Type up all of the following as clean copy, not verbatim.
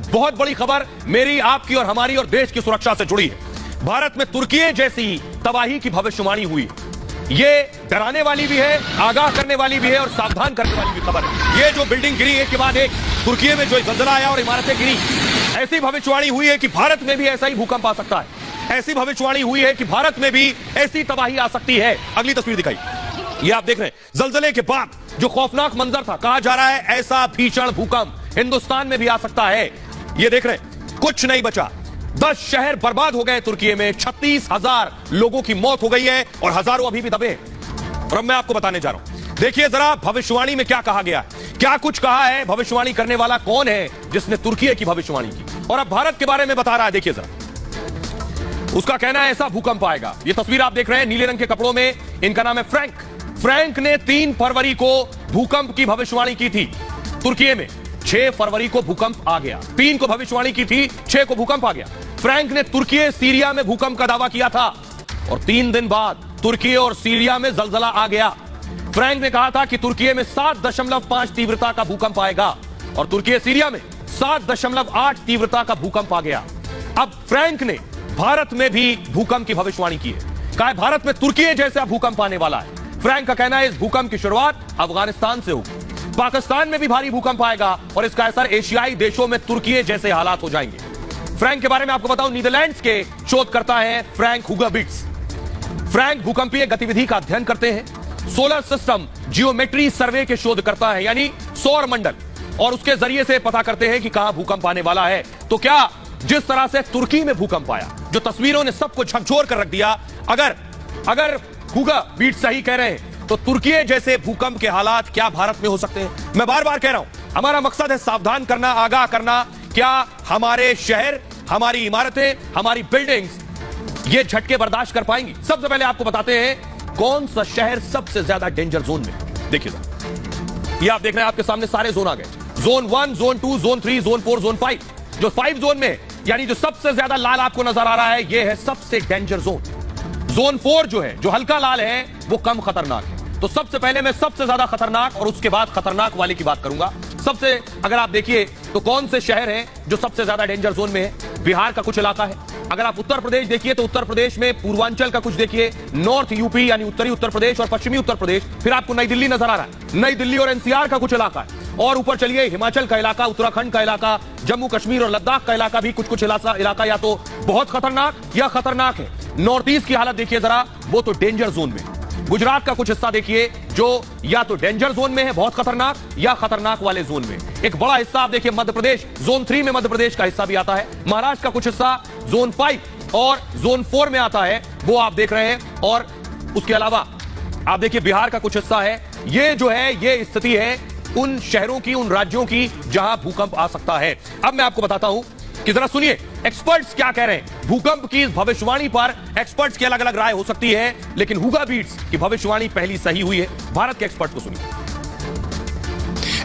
बहुत बड़ी खबर मेरी, आपकी और हमारी और देश की सुरक्षा से जुड़ी है। भारत में तुर्की जैसी तबाही की भविष्यवाणी हुई। ये डराने वाली भी है, आगाह करने वाली भी है और सावधान करने वाली भी खबर है। ये जो बिल्डिंग गिरी एक के बाद एक, तुर्की में जो जलजला आया और इमारतें गिरी, ऐसी भविष्यवाणी हुई है कि भारत में भी ऐसा ही भूकंप आ सकता है। ऐसी भविष्यवाणी हुई है कि भारत में भी ऐसी तबाही आ सकती है। अगली तस्वीर दिखाई, ये आप देख रहे हैं जलजले के बाद जो खौफनाक मंजर था। कहा जा रहा है ऐसा भीषण भूकंप हिंदुस्तान में भी आ सकता है। ये देख रहे हैं, कुछ नहीं बचा। 10 शहर बर्बाद हो गए तुर्की में, 36,000 लोगों की मौत हो गई है और हजारों अभी भी दबे हैं। और अब मैं आपको बताने जा रहा हूं, देखिए जरा भविष्यवाणी में क्या कहा गया, क्या कुछ कहा है। भविष्यवाणी करने वाला कौन है जिसने तुर्की की भविष्यवाणी की और अब भारत के बारे में बता रहा है। देखिए जरा, उसका कहना है ऐसा भूकंप आएगा। ये तस्वीर आप देख रहे हैं, नीले रंग के कपड़ों में, इनका नाम है फ्रैंक। फ्रैंक ने 3 फरवरी को भूकंप की भविष्यवाणी की थी तुर्की में। 6 फरवरी को भूकंप आ गया। 3 को भविष्यवाणी की थी, 6 को भूकंप आ गया। फ्रैंक ने तुर्की सीरिया में भूकंप का दावा किया था और 3 दिन बाद तुर्की और सीरिया में जलजला आ गया। फ्रैंक ने कहा था कि तुर्की में 7.5 तीव्रता का भूकंप आएगा और तुर्की सीरिया में 7.8 तीव्रता का भूकंप आ गया। अब फ्रैंक ने भारत में भी भूकंप की भविष्यवाणी की है। कहा भारत में तुर्की जैसा भूकंप आने वाला है। फ्रैंक का कहना है इस भूकंप की शुरुआत अफगानिस्तान से होगी, पाकिस्तान में भी भारी भूकंप आएगा और इसका असर एशियाई देशों में तुर्की जैसे हालात हो जाएंगे। फ्रैंक के बारे में आपको बताऊं, नीदरलैंड्स के शोधकर्ता हैं फ्रैंक हुगरबिट्स। फ्रैंक भूकंपीय गतिविधि का अध्ययन करते हैं, सोलर सिस्टम जियोमेट्री सर्वे के शोधकर्ता हैं, यानी सौर मंडल, और उसके जरिए से पता करते हैं कि कहां भूकंप आने वाला है। तो क्या जिस तरह से तुर्की में भूकंप आया, जो तस्वीरों ने सबको झकझोर कर रख दिया, अगर हुगरबिट्स सही कह रहे हैं तो तुर्की जैसे भूकंप के हालात क्या भारत में हो सकते हैं। मैं बार बार कह रहा हूं, हमारा मकसद है सावधान करना, आगाह करना। क्या हमारे शहर, हमारी इमारतें, हमारी बिल्डिंग्स ये झटके बर्दाश्त कर पाएंगी। सबसे पहले आपको बताते हैं कौन सा शहर सबसे ज्यादा डेंजर जोन में। देखिए ये आप देख रहे हैं, आपके सामने सारे जोन आ गए, zone 1, zone 2, zone 3, zone 4, zone 5। जो 5 जोन में, यानी जो सबसे ज्यादा लाल आपको नजर आ रहा है, ये है सबसे डेंजर जोन। जोन 4 जो है, जो हल्का लाल है, वो कम खतरनाक है। तो सबसे पहले मैं सबसे ज्यादा खतरनाक और उसके बाद खतरनाक वाले की बात करूंगा। सबसे अगर आप देखिए तो कौन से शहर हैं जो सबसे ज्यादा डेंजर जोन में है। बिहार का कुछ इलाका है। अगर आप उत्तर प्रदेश देखिए तो उत्तर प्रदेश में पूर्वांचल का कुछ देखिए, नॉर्थ यूपी यानी उत्तरी उत्तर प्रदेश और पश्चिमी उत्तर प्रदेश। फिर आपको नई दिल्ली नजर आ रहा है, नई दिल्ली और एनसीआर का कुछ इलाका है। और ऊपर चलिए हिमाचल का इलाका, उत्तराखंड का इलाका, जम्मू कश्मीर और लद्दाख का इलाका भी कुछ इलाका या तो बहुत खतरनाक या खतरनाक है। नॉर्थ ईस्ट की हालत देखिए जरा, वो तो डेंजर जोन में। गुजरात का कुछ हिस्सा देखिए जो या तो डेंजर जोन में है, बहुत खतरनाक, या खतरनाक वाले जोन में। एक बड़ा हिस्सा आप देखिए मध्य प्रदेश, जोन 3 में मध्य प्रदेश का हिस्सा भी आता है। महाराष्ट्र का कुछ हिस्सा जोन 5 और जोन 4 में आता है, वो आप देख रहे हैं। और उसके अलावा आप देखिए बिहार का कुछ हिस्सा है। ये जो है, ये स्थिति है उन शहरों की, उन राज्यों की जहां भूकंप आ सकता है। अब मैं आपको बताता हूं कि जरा सुनिए एक्सपर्ट्स क्या कह रहे हैं। भूकंप की इस भविष्यवाणी पर एक्सपर्ट्स की अलग अलग राय हो सकती है, लेकिन हुगरबिट्स की भविष्यवाणी पहली सही हुई है। भारत के एक्सपर्ट को सुनिए।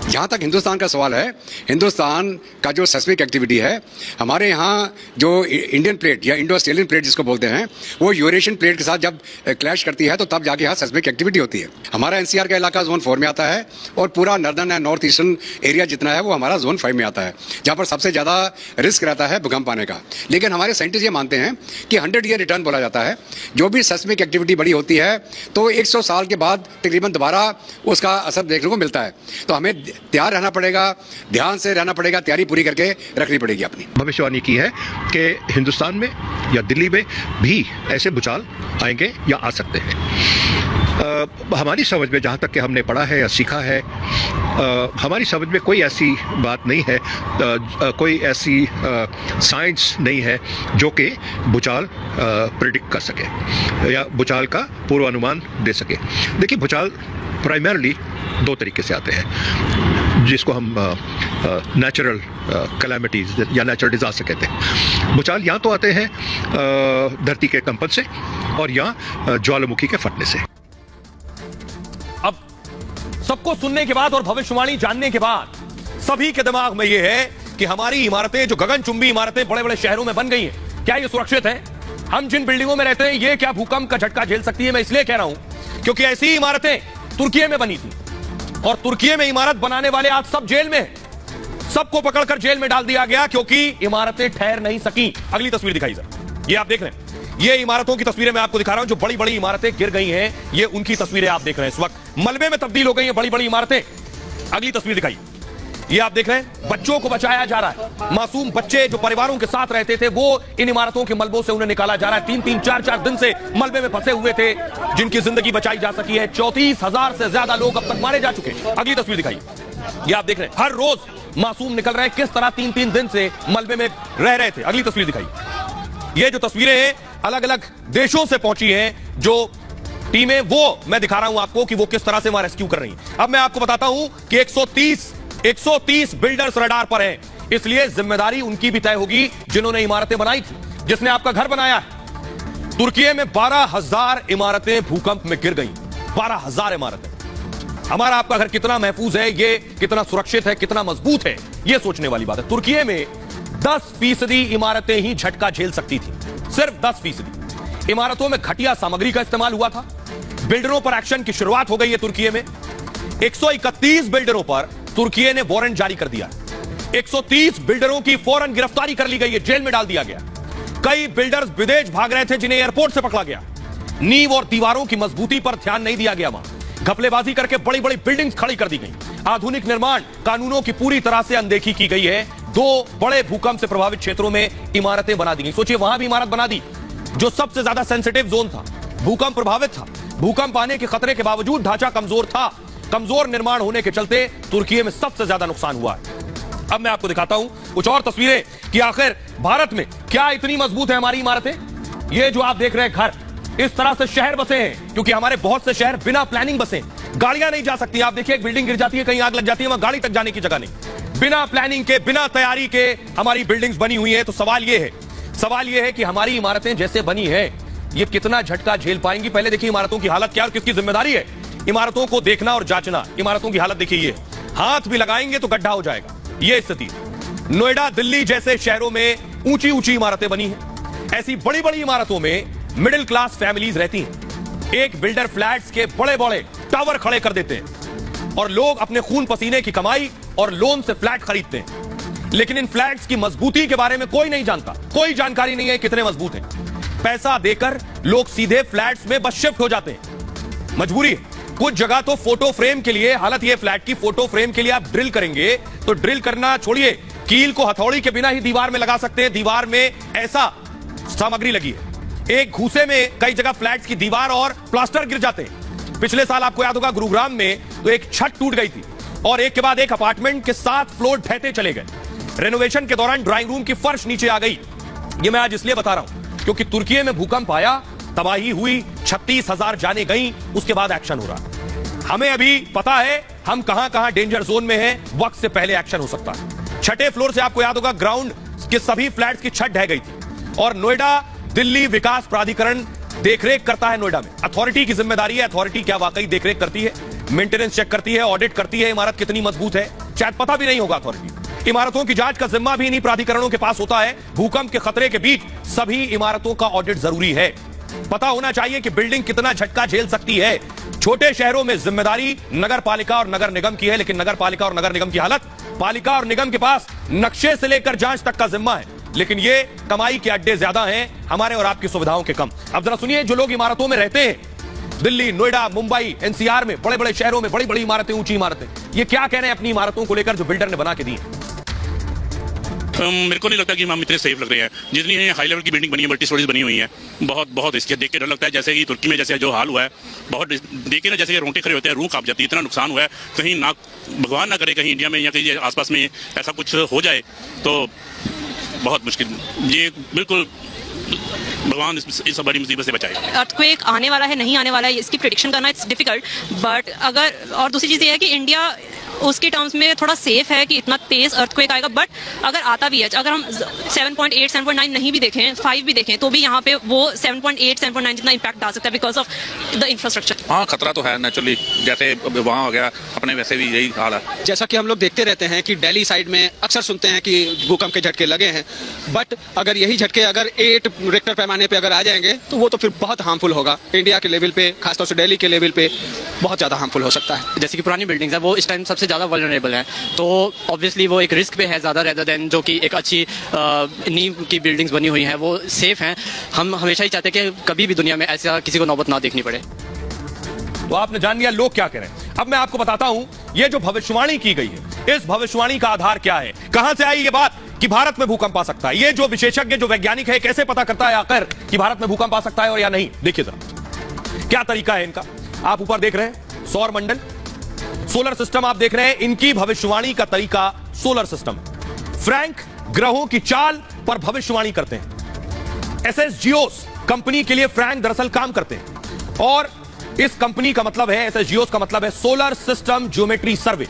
जहाँ तक हिंदुस्तान का सवाल है, हिंदुस्तान का जो सेस्मिक एक्टिविटी है, हमारे यहाँ जो इंडियन प्लेट या इंडो ऑस्ट्रेलियन प्लेट जिसको बोलते हैं, वो यूरेशियन प्लेट के साथ जब क्लैश करती है तो तब जाके यहाँ सेस्मिक एक्टिविटी होती है। हमारा एनसीआर का इलाका जोन 4 में आता है और पूरा northern and north eastern area जितना है वो हमारा जोन 5 में आता है, जहाँ पर सबसे ज़्यादा रिस्क रहता है भूकंप आने का। लेकिन हमारे साइंटिस्ट ये मानते हैं कि 100 ईयर रिटर्न बोला जाता है। जो भी सेस्मिक एक्टिविटी बड़ी होती है तो 100 साल के बाद तकरीबन दोबारा उसका असर देखने को मिलता है। तो हमें तैयार रहना पड़ेगा, ध्यान से रहना पड़ेगा, तैयारी पूरी करके रखनी पड़ेगी अपनी। भविष्यवाणी की है कि हिंदुस्तान में या दिल्ली में भी ऐसे भूचाल आएंगे या आ सकते हैं। हमारी समझ में, जहाँ तक कि हमने पढ़ा है या सीखा है, हमारी समझ में कोई ऐसी बात नहीं है, कोई ऐसी साइंस नहीं है जो कि भूचाल प्रिडिक्ट कर सके या भूचाल का पूर्वानुमान दे सके। देखिए भूचाल प्राइमरली 2 तरीके से आते हैं, जिसको हम नेचुरल कैलामिटीज या नेचुरल डिजास्टर कहते हैं। भूचाल या तो आते हैं धरती के कंपन से और या ज्वालामुखी के फटने से। अब सबको सुनने के बाद और भविष्यवाणी जानने के बाद सभी के दिमाग में यह है कि हमारी इमारतें, जो गगनचुंबी इमारतें बड़े बड़े शहरों में बन गई हैं, क्या ये सुरक्षित हैं? हम जिन बिल्डिंगों में रहते हैं, ये क्या भूकंप का झटका झेल सकती है? मैं इसलिए कह रहा हूं क्योंकि ऐसी इमारतें तुर्की में बनी थी और तुर्की में इमारत बनाने वाले आज सब जेल में हैं। सबको पकड़कर जेल में डाल दिया गया क्योंकि इमारतें ठहर नहीं सकी। अगली तस्वीर दिखाई सर, ये आप देख रहे हैं, ये इमारतों की तस्वीरें मैं आपको दिखा रहा हूं। जो बड़ी बड़ी इमारतें गिर गई हैं, ये उनकी तस्वीरें आप देख रहे हैं। इस वक्त मलबे में तब्दील हो गई हैं बड़ी बड़ी इमारतें। अगली तस्वीर दिखाई, ये आप देख रहे हैं, बच्चों को बचाया जा रहा है। मासूम बच्चे जो परिवारों के साथ रहते थे, वो इन इमारतों के मलबों से उन्हें निकाला जा रहा है। 3-3, 4-4 दिन से मलबे में फंसे हुए थे, जिनकी जिंदगी बचाई जा सकी है। 34,000 से ज्यादा लोग अब तक मारे जा चुके हैं। अगली तस्वीर दिखाई, ये आप देख रहे हैं, हर रोज मासूम निकल रहे हैं। किस तरह 3-3 दिन से मलबे में रह रहे थे। अगली तस्वीर दिखाई, ये जो तस्वीरें हैं अलग अलग देशों से पहुंची हैं, जो टीमें, वो मैं दिखा रहा हूं आपको कि वो किस तरह से वहां रेस्क्यू कर रही हैं। अब मैं आपको बताता हूं कि 130 बिल्डर्स रडार पर हैं, इसलिए जिम्मेदारी उनकी भी तय होगी जिन्होंने इमारतें बनाई थी, जिसने आपका घर बनाया है। तुर्की में 12,000 इमारतें भूकंप में गिर गई। 12,000 इमारतें। हमारा आपका घर कितना महफूज है, ये कितना सुरक्षित है, कितना मजबूत है, ये सोचने वाली बात है। तुर्की में 10% इमारतें ही झटका झेल सकती थी, सिर्फ 10%। इमारतों में घटिया सामग्री का इस्तेमाल हुआ था। बिल्डरों पर एक्शन की शुरुआत हो गई है तुर्की में। 131 बिल्डरों पर तुर्की ने वारंट जारी कर दिया। 130 बिल्डरों की फौरन गिरफ्तारी कर ली गई है, जेल में डाल दिया गया। कई बिल्डर्स विदेश भाग रहे थे, जिन्हें एयरपोर्ट से पकड़ा गया। नींव और दीवारों की मजबूती पर ध्यान नहीं दिया गया। वहां घपलेबाजी करके बड़ी बड़ी बिल्डिंग्स खड़ी कर दी गई। आधुनिक निर्माण कानूनों की पूरी तरह से अनदेखी की गई है। 2 बड़े भूकंप से प्रभावित क्षेत्रों में इमारतें बना दी गई। सोचिए, वहां भी इमारत बना दी जो सबसे ज्यादा सेंसिटिव जोन था, भूकंप प्रभावित था। भूकंप आने के खतरे के बावजूद ढांचा कमजोर था। कमजोर निर्माण होने के चलते तुर्की में सबसे ज्यादा नुकसान हुआ है। अब मैं आपको दिखाता हूं कुछ और तस्वीरें कि आखिर भारत में क्या इतनी मजबूत है हमारी इमारतें। ये जो आप देख रहे हैं घर, इस तरह से शहर बसे हैं, क्योंकि हमारे बहुत से शहर बिना प्लानिंग बसे। गाड़ियां नहीं जा सकती। आप देखिए, एक बिल्डिंग गिर जाती है, कहीं आग लग जाती है, वहां गाड़ी तक जाने की जगह नहीं। बिना प्लानिंग के, बिना तैयारी के हमारी बिल्डिंग्स बनी हुई है। तो सवाल यह है कि हमारी इमारतें जैसे बनी है, ये कितना झटका झेल पाएंगी। पहले देखिए इमारतों की हालत क्या और किसकी जिम्मेदारी है इमारतों को देखना और जांचना। इमारतों की हालत देखिए, ये हाथ भी लगाएंगे तो गड्ढा हो जाएगा, ये स्थिति। नोएडा, दिल्ली जैसे शहरों में ऊंची ऊंची इमारतें बनी हैं। ऐसी बड़ी बड़ी इमारतों में मिडिल क्लास फैमिलीज रहती हैं। एक बिल्डर फ्लैट्स के बड़े बड़े टावर खड़े कर देते हैं और लोग अपने खून पसीने की कमाई और लोन से फ्लैट खरीदते हैं। लेकिन इन फ्लैट्स की मजबूती के बारे में कोई नहीं जानता, कोई जानकारी नहीं है कितने मजबूत हैं। पैसा देकर लोग सीधे फ्लैट्स में बस शिफ्ट हो जाते हैं, मजबूरी है। कुछ जगह तो फोटो फ्रेम के लिए, हालत ये फ्लैट की, फोटो फ्रेम के लिए आप ड्रिल करेंगे तो ड्रिल करना छोड़िए, कील को हथौड़ी के बिना ही दीवार में लगा सकते हैं। दीवार में ऐसा सामग्री लगी है। एक घूसे में कई जगह फ्लैट्स की दीवार और प्लास्टर गिर जाते हैं। पिछले साल आपको याद होगा गुरुग्राम में तो एक छत टूट गई थी और एक के बाद एक अपार्टमेंट के 7 फ्लोर ढहते चले गए। रेनोवेशन के दौरान ड्राइंग रूम की फर्श नीचे आ गई। ये मैं आज इसलिए बता रहा हूं क्योंकि तुर्की में भूकंप आया, तबाही हुई, 36,000 जाने गई, उसके बाद एक्शन हो रहा है। हमें अभी पता है हम कहां कहां डेंजर जोन में हैं, वक्त से पहले एक्शन हो सकता है। छठे फ्लोर से आपको याद होगा ग्राउंड के सभी फ्लैट्स की छत ढह गई थी और नोएडा दिल्ली विकास प्राधिकरण देखरेख करता है। नोएडा में अथॉरिटी की जिम्मेदारी है। अथॉरिटी क्या वाकई देखरेख करती है, मेंटेनेंस चेक करती है, ऑडिट करती है, इमारत कितनी मजबूत है, शायद पता भी नहीं होगा अथॉरिटी। इमारतों की जांच का जिम्मा भी इन्हीं प्राधिकरणों के पास होता है। भूकंप के खतरे के बीच सभी इमारतों का ऑडिट जरूरी है। पता होना चाहिए कि बिल्डिंग कितना झटका झेल सकती है। छोटे शहरों में जिम्मेदारी नगर पालिका और नगर निगम की है, लेकिन नगर पालिका और नगर निगम की हालत, पालिका और निगम के पास नक्शे से लेकर जांच तक का जिम्मा है, लेकिन ये कमाई के अड्डे ज्यादा हैं, हमारे और आपकी सुविधाओं के कम। अब जरा सुनिए, जो लोग इमारतों में रहते हैं, दिल्ली, नोएडा, मुंबई, एनसीआर में बड़े बड़े शहरों में बड़ी बड़ी इमारतें, ऊंची इमारतें, ये क्या कह रहे हैं अपनी इमारतों को लेकर जो बिल्डर ने बना के दी है। मेरे को नहीं लगता कि हम इतने सेफ लग रहे हैं। जितनी हाई लेवल की बिल्डिंग बनी है, मल्टी स्टोरेज बनी हुई है, बहुत इसके देख के डर लगता है। जैसे कि तुर्की में जैसे जो हाल हुआ है, बहुत देख के ना जैसे रोंगटे खड़े होते हैं, रूह कांप जाती है। इतना नुकसान हुआ है, कहीं ना भगवान ना करे कहीं इंडिया में या कहीं आसपास में ऐसा कुछ हो जाए तो बहुत मुश्किल। ये बिल्कुल भगवान इस बड़ी मुसीबत से बचाए। अर्थक्वेक आने वाला है, नहीं आने वाला है, इसकी प्रेडिक्शन करना इट्स डिफिकल्ट। बट अगर, और दूसरी चीज़ ये है कि इंडिया उसके टर्म्स में थोड़ा सेफ है कि इतना तेज अर्थक्वेक आएगा। बट अगर आता भी है, अगर हम 7.8, 7.9 नहीं भी देखें, 5 भी देखें, तो भी यहाँ पे वो 7.8, 7.9 जितना इम्पैक्ट आ सकता है बिकॉज ऑफ द इंफ्रास्ट्रक्चर। हाँ, खतरा तो है नेचुरली, जैसे वहाँ हो गया अपने, वैसे भी यही हाल है। जैसा कि हम लोग देखते रहते हैं कि दिल्ली साइड में अक्सर सुनते हैं कि भूकंप के झटके लगे हैं, बट अगर यही झटके अगर 8 रिक्टर पैमाने पे अगर आ जाएंगे तो वो तो फिर बहुत हार्मफुल होगा। इंडिया के लेवल पे, खासतौर से दिल्ली के लेवल पे बहुत ज़्यादा हार्मफुल हो सकता है। जैसे कि पुरानी बिल्डिंग्स है, वो इस टाइम सबसे ज़्यादा वल्नरेबल हैं, तो ऑब्वियसली वो एक रिस्क पे है ज़्यादा रेदर देन जो कि एक अच्छी नींव की बिल्डिंग्स बनी हुई हैं वो सेफ हैं। हम हमेशा ही चाहते हैं कि कभी भी दुनिया में ऐसा किसी को नौबत ना देखनी पड़े। तो आपने जान लिया लोग क्या कह रहे हैं। अब मैं आपको बताता हूं ये जो भविष्यवाणी की गई है, इस भविष्यवाणी का आधार क्या है, कहां से आई ये बात कि भारत में भूकंप आ सकता है। ये जो विशेषज्ञ जो वैज्ञानिक है कैसे पता करता है आखिर कि भारत में भूकंप आ सकता है और या नहीं। देखिए जरा क्या तरीका है इनका। आप ऊपर देख रहे हैं सौर मंडल, सोलर सिस्टम आप देख रहे हैं। इनकी भविष्यवाणी का तरीका सोलर सिस्टम है। फ्रैंक ग्रहों की चाल पर भविष्यवाणी करते हैं। एसएसजीओस कंपनी के लिए फ्रैंक दरअसल काम करते हैं और इस कंपनी का मतलब है, एसएसजीओस का मतलब है सोलर सिस्टम ज्योमेट्री सर्वे।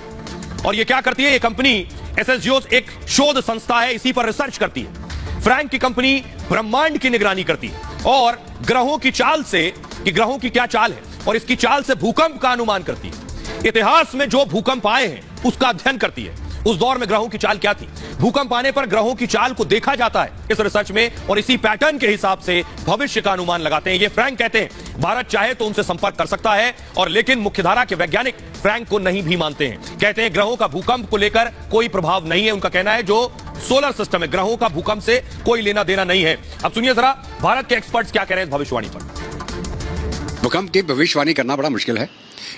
और ये क्या करती है ये कंपनी? एसएसजीओस एक शोध संस्था है, इसी पर रिसर्च करती है। फ्रैंक की कंपनी ब्रह्मांड की निगरानी करती है और ग्रहों की चाल से कि ग्रहों की क्या चाल है और इसकी चाल से भूकंप का अनुमान करती है। इतिहास में जो भूकंप आए हैं उसका अध्ययन करती है, उस दौर में ग्रहों की चाल क्या थी। भूकंप आने पर ग्रहों की चाल को देखा जाता है इस रिसर्च में और इसी पैटर्न के हिसाब से भविष्य का अनुमान लगाते हैं। ये फ्रैंक कहते हैं भारत चाहे तो उनसे संपर्क कर सकता है और लेकिन मुख्यधारा के वैज्ञानिक फ्रैंक को नहीं भी मानते हैं। कहते हैं ग्रहों का भूकंप को लेकर कोई प्रभाव नहीं है। उनका कहना है जो सोलर सिस्टम है ग्रहों का भूकंप से कोई लेना देना नहीं है। अब सुनिए जरा भारत के एक्सपर्ट्स क्या कह रहे हैं इस भविष्यवाणी पर। भूकंप की भविष्यवाणी करना बड़ा मुश्किल है।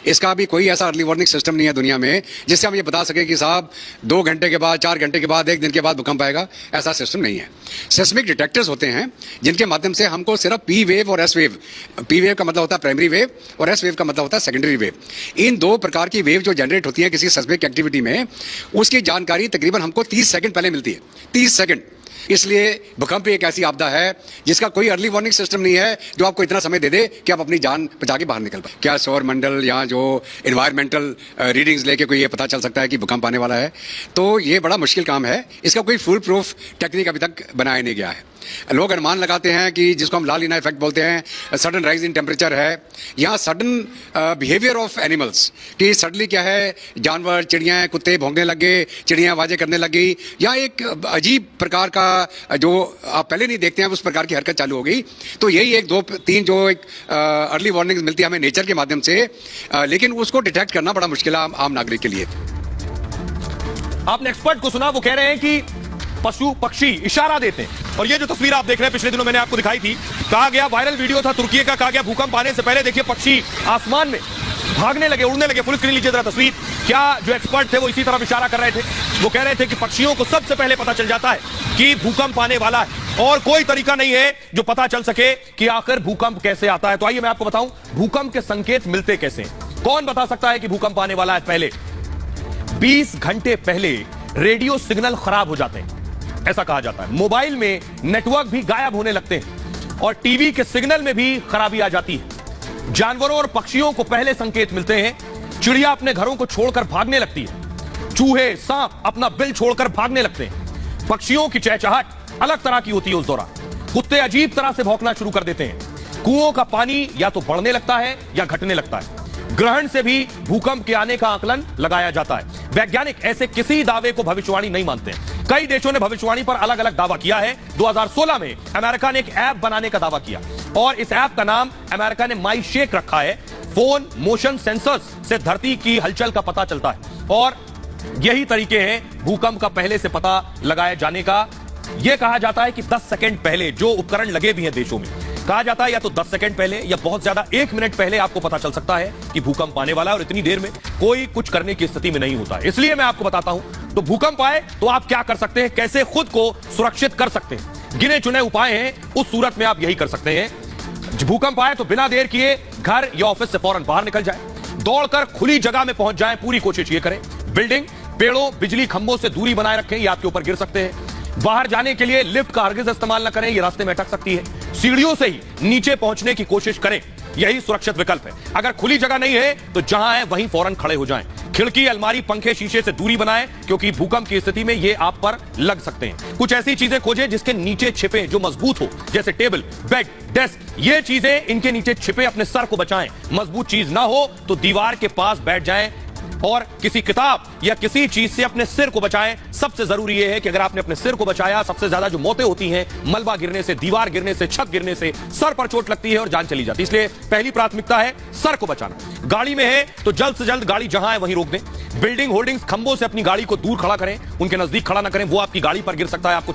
इसका भी कोई ऐसा अर्ली वार्निंग सिस्टम नहीं है दुनिया में जिससे हम ये बता सके कि साहब 2 घंटे के बाद, 4 घंटे के बाद, 1 दिन के बाद भूकंप आएगा। ऐसा सिस्टम नहीं है। सेस्मिक डिटेक्टर्स होते हैं जिनके माध्यम से हमको सिर्फ पी वेव और एस वेव, पी वेव का मतलब होता है प्राइमरी वेव और एस वेव का मतलब होता है सेकेंडरी वेव, इन 2 प्रकार की वेव जो जनरेट होती है किसी सेस्मिक एक्टिविटी में, उसकी जानकारी तकरीबन हमको 30 सेकंड पहले मिलती है। 30 सेकंड। इसलिए भूकंप एक ऐसी आपदा है जिसका कोई अर्ली वार्निंग सिस्टम नहीं है जो आपको इतना समय दे दे कि आप अपनी जान बचा के बाहर निकल पाए। क्या सौर मंडल या जो एनवायरमेंटल रीडिंग्स लेके कोई ये पता चल सकता है कि भूकंप आने वाला है? तो ये बड़ा मुश्किल काम है। इसका कोई फुल प्रूफ टेक्निक अभी तक बनाया नहीं गया है। लोग अनुमान लगाते हैं कि जिसको हम ला लीना इफेक्ट बोलते हैं, सडन राइज इन टेम्परेचर है या सडन बिहेवियर ऑफ एनिमल्स, कि सडनली क्या है जानवर, चिड़ियाँ, कुत्ते भौंकने लगे, चिड़ियाँ आवाजें करने लगी या एक अजीब प्रकार का जो आप पहले नहीं देखते हैं उस प्रकार की हरकत चालू हो गई। तो यही 1, 2, 3 जो एक अर्ली वार्निंग मिलती है हमें नेचर के माध्यम से, लेकिन उसको डिटेक्ट करना बड़ा मुश्किल है आम नागरिक के लिए। आपने एक्सपर्ट को सुना, वो कह रहे हैं कि पशु पक्षी इशारा देते हैं। और ये जो तस्वीर आप देख रहे हैं पिछले दिनों मैंने आपको दिखाई थी, कहा गया वायरल वीडियो था तुर्की का, कहा गया भूकंप आने से पहले देखिए पक्षी आसमान में भागने लगे, उड़ने लगे। फुल स्क्रीन लीजिए जरा तस्वीर। क्या जो एक्सपर्ट थे वो इसी तरफ इशारा कर रहे थे। वो कह रहे थे कि पक्षियों को सबसे पहले पता चल जाता है कि भूकंप आने वाला है और कोई तरीका नहीं है जो पता चल सके कि आखिर भूकंप कैसे आता है। तो आइए मैं आपको बताऊं भूकंप के संकेत मिलते कैसे हैं। कौन बता सकता है कि भूकंप आने वाला है? पहले 20 घंटे पहले रेडियो सिग्नल खराब हो जाते हैं, ऐसा कहा जाता है। मोबाइल में नेटवर्क भी गायब होने लगते हैं और टीवी के सिग्नल में भी खराबी आ जाती है। जानवरों और पक्षियों को पहले संकेत मिलते हैं। चिड़िया अपने घरों को छोड़कर भागने लगती है। चूहे, सांप अपना बिल छोड़कर भागने लगते हैं। पक्षियों की चहचहाट अलग तरह की होती है उस दौरान। कुत्ते अजीब तरह से भौंकना शुरू कर देते हैं। कुओं का पानी या तो बढ़ने लगता है या घटने लगता है। ग्रहण से भी भूकंप के आने का आकलन लगाया जाता है। वैज्ञानिक ऐसे किसी दावे को भविष्यवाणी नहीं मानते हैं। कई देशों ने भविष्यवाणी पर अलग अलग दावा किया है। 2016 में अमेरिका ने एक ऐप बनाने का दावा किया और इस ऐप का नाम अमेरिका ने माई शेक रखा है। फोन मोशन सेंसर्स से धरती की हलचल का पता चलता है और यही तरीके हैं भूकंप का पहले से पता लगाए जाने का। यह कहा जाता है कि 10 सेकंड पहले जो उपकरण लगे भी हैं देशों में, कहा जाता है या तो 10 सेकंड पहले या बहुत ज्यादा 1 मिनट पहले आपको पता चल सकता है कि भूकंप आने वाला है और इतनी देर में कोई कुछ करने की स्थिति में नहीं होता है। इसलिए मैं आपको बताता हूं तो भूकंप आए तो आप क्या कर सकते हैं, कैसे खुद को सुरक्षित कर सकते हैं। गिने चुने उपाय हैं, उस सूरत में आप यही कर सकते हैं। भूकंप आए तो बिना देर किए घर या ऑफिस से फौरन बाहर निकल जाए, दौड़कर खुली जगह में पहुंच जाएं, पूरी कोशिश ये करें। बिल्डिंग, पेड़ों, बिजली खंभों से दूरी बनाए रखें, ये आपके ऊपर गिर सकते हैं। बाहर जाने के लिए लिफ्ट का हरगिज इस्तेमाल न करें, ये रास्ते में अटक सकती है। सीढ़ियों से ही नीचे पहुंचने की कोशिश करें, यही सुरक्षित विकल्प है। अगर खुली जगह नहीं है तो जहां है वहीं फौरन खड़े हो जाएं। खिड़की, अलमारी, पंखे, शीशे से दूरी बनाएं क्योंकि भूकंप की स्थिति में ये आप पर लग सकते हैं। कुछ ऐसी चीजें खोजें जिसके नीचे छिपे, जो मजबूत हो, जैसे टेबल, बेड, डेस्क। ये चीजें इनके नीचे छिपे अपने सर को बचाएं। मजबूत चीज ना हो तो दीवार के पास बैठ जाएं। और किसी किताब या किसी चीज से अपने सिर को बचाएं। सबसे जरूरी यह है कि अगर आपने अपने सिर को बचाया, सबसे ज्यादा जो मौतें होती हैं मलबा गिरने से, दीवार गिरने से, छत गिरने से, सर पर चोट लगती है और जान चली जाती है। इसलिए पहली प्राथमिकता है सर को बचाना। गाड़ी में है तो जल्द से जल्द गाड़ी जहां है वहीं रोक दें। बिल्डिंग होर्डिंग्स, खंभों से अपनी गाड़ी को दूर खड़ा करें, उनके नजदीक खड़ा ना करें, वो आपकी गाड़ी पर गिर सकता है, आपको